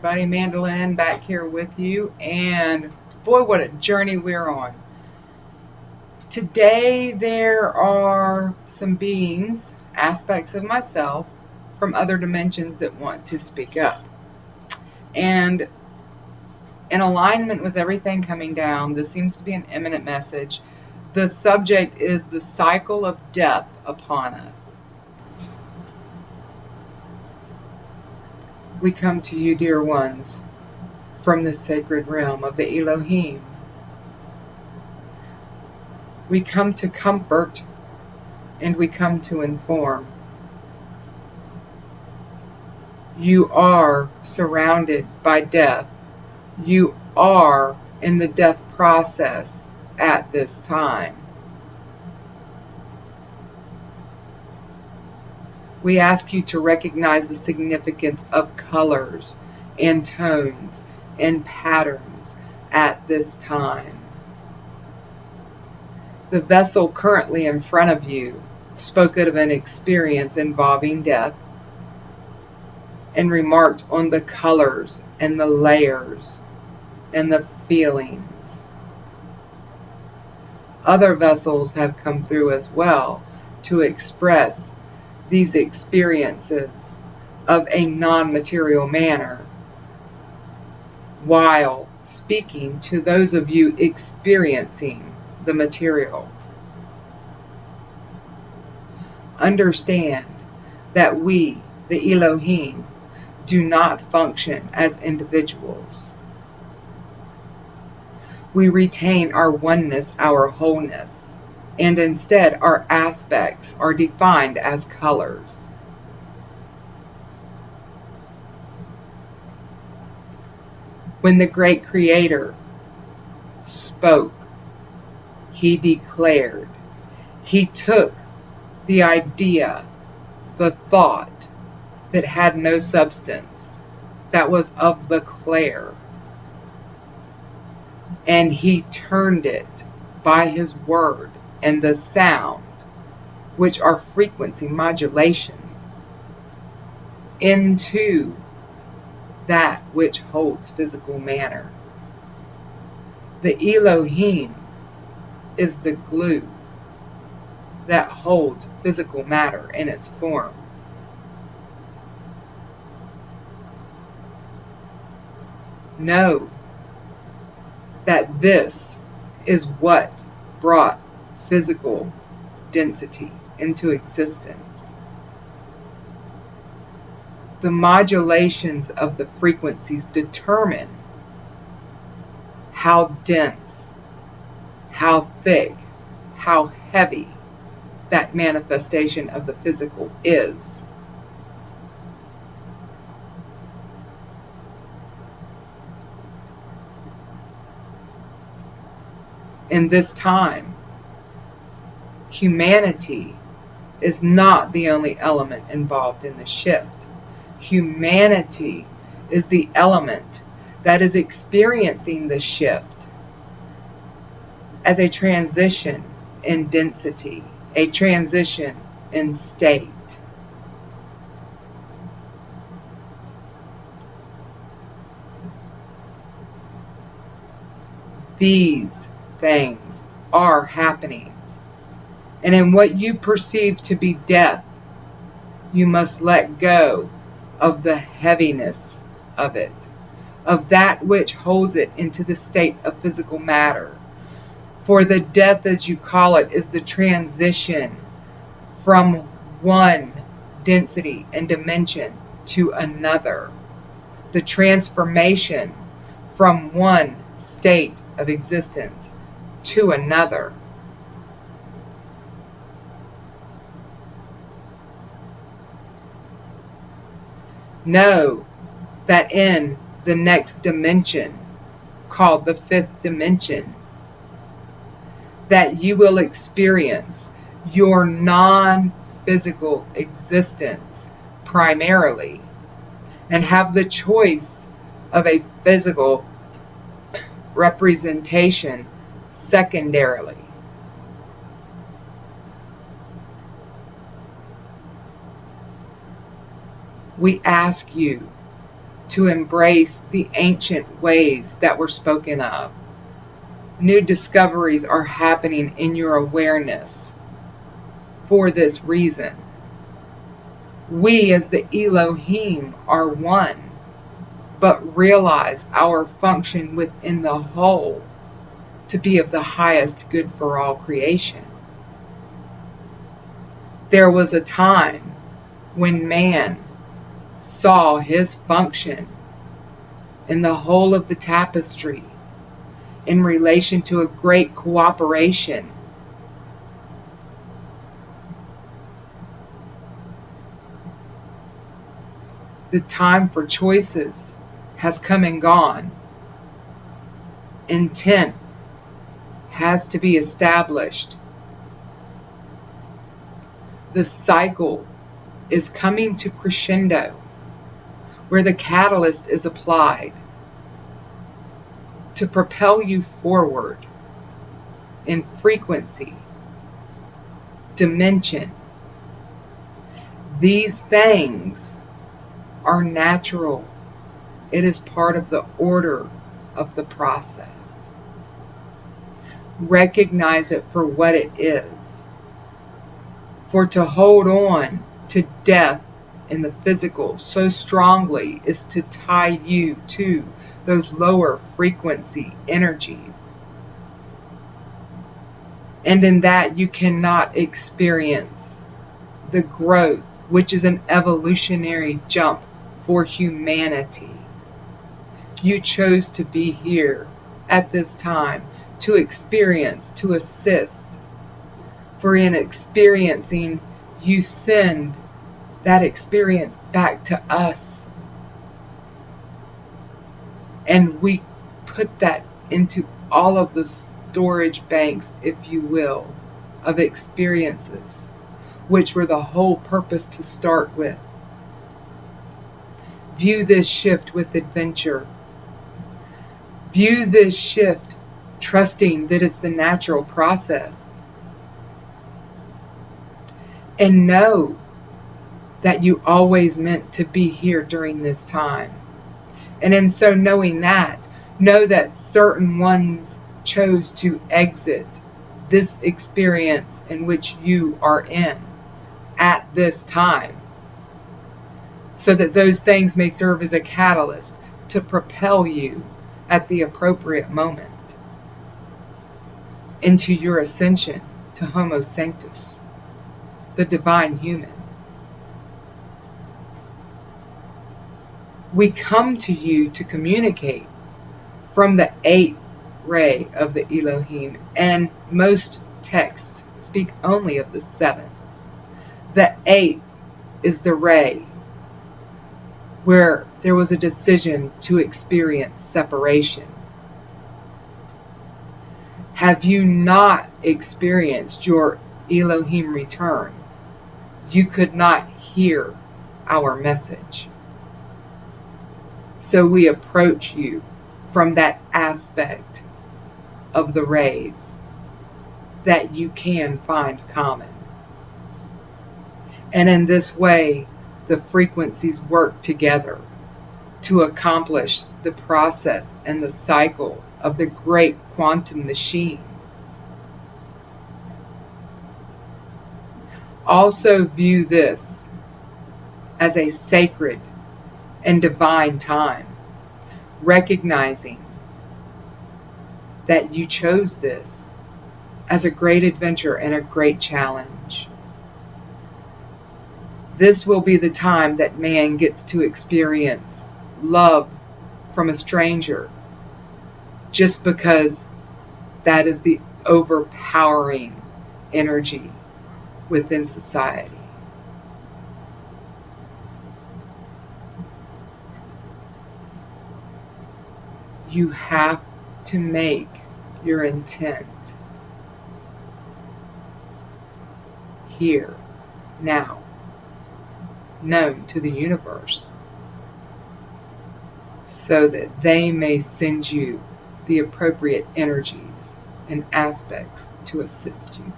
everybody. Mandolin back here with you, and boy, what a journey we're on. Today there are some beings, aspects of myself from other dimensions that want to speak up. And in alignment with everything coming down, this seems to be an imminent message. The subject is the cycle of death upon us. We come to you, dear ones, from the sacred realm of the Elohim. We come to comfort and we come to inform. You are surrounded by death. You are in the death process at this time. We ask you to recognize the significance of colors and tones and patterns at this time. The vessel currently in front of you spoke of an experience involving death and remarked on the colors and the layers and the feelings. Other vessels have come through as well to express these experiences of a non-material manner while speaking to those of you experiencing the material. Understand that we, the Elohim, do not function as individuals. We retain our oneness, our wholeness, and instead our aspects are defined as colors. When the great Creator spoke, He declared. He took the idea, the thought that had no substance, that was of the clair, and He turned it by His word and the sound, which are frequency modulations, into that which holds physical matter. The Elohim is the glue that holds physical matter in its form. Know that this is what brought physical density into existence. The modulations of the frequencies determine how dense, how thick, how heavy that manifestation of the physical is. In this time, humanity is not the only element involved in the shift. Humanity is the element that is experiencing the shift as a transition in density, a transition in state. These things are happening. And in what you perceive to be death, you must let go of the heaviness of it, of that which holds it into the state of physical matter. For the death, as you call it, is the transition from one density and dimension to another. The transformation from one state of existence to another. Know that in the next dimension, called the fifth dimension, that you will experience your non-physical existence primarily and have the choice of a physical representation secondarily. We ask you to embrace the ancient ways that were spoken of. New discoveries are happening in your awareness for this reason. We as the Elohim are one, but realize our function within the whole to be of the highest good for all creation. There was a time when man saw his function in the whole of the tapestry in relation to a great cooperation. The time for choices has come and gone. Intent has to be established. The cycle is coming to crescendo, where the catalyst is applied to propel you forward in frequency, dimension. These things are natural. It is part of the order of the process. Recognize it for what it is. For to hold on to death in the physical so strongly is to tie you to those lower frequency energies. And in that you cannot experience the growth, which is an evolutionary jump for humanity. You chose to be here at this time to experience, to assist. For in experiencing, you send that experience back to us. And we put that into all of the storage banks, if you will, of experiences, which were the whole purpose to start with. View this shift with adventure. View this shift trusting that it's the natural process. And know that you always meant to be here during this time. And in so knowing that, know that certain ones chose to exit this experience in which you are in at this time, so that those things may serve as a catalyst to propel you at the appropriate moment into your ascension to Homo Sanctus, the divine human. We come to you to communicate from the 8th ray of the Elohim, and most texts speak only of the 7th. The 8th is the ray where there was a decision to experience separation. Have you not experienced your Elohim return, you could not hear our message. So we approach you from that aspect of the rays that you can find common. And in this way, the frequencies work together to accomplish the process and the cycle of the great quantum machine. Also view this as a sacred and divine time, recognizing that you chose this as a great adventure and a great challenge. This will be the time that man gets to experience love from a stranger, just because that is the overpowering energy within society. You have to make your intent here, now, known to the universe, so that they may send you the appropriate energies and aspects to assist you.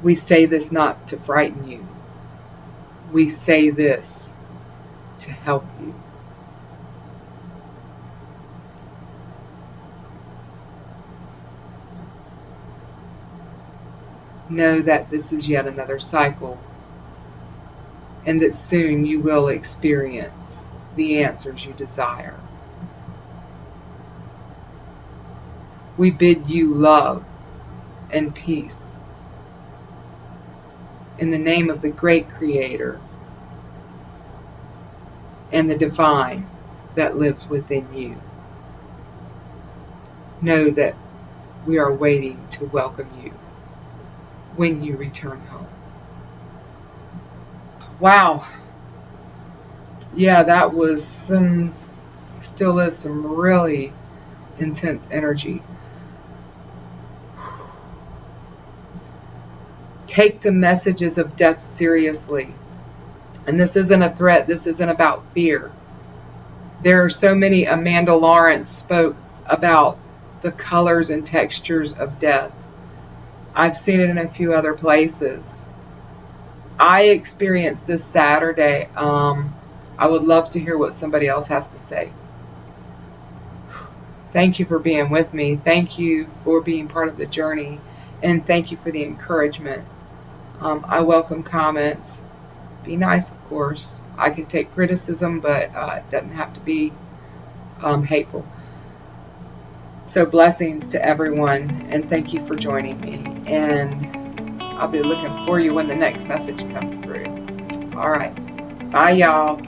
We say this not to frighten you. We say this to help you. Know that this is yet another cycle, and that soon you will experience the answers you desire. We bid you love and peace in the name of the great Creator and the divine that lives within you. Know that we are waiting to welcome you when you return home. Wow. Yeah, that was still is some really intense energy. Take the messages of death seriously. And this isn't a threat. This isn't about fear. There are so many. Amanda Lawrence spoke about the colors and textures of death. I've seen it in a few other places. I experienced this Saturday. I would love to hear what somebody else has to say. Thank you for being with me. Thank you for being part of the journey. And thank you for the encouragement. I welcome comments. Be nice, of course. I can take criticism, but it doesn't have to be hateful. So blessings to everyone, and thank you for joining me. And I'll be looking for you when the next message comes through. All right. Bye, y'all.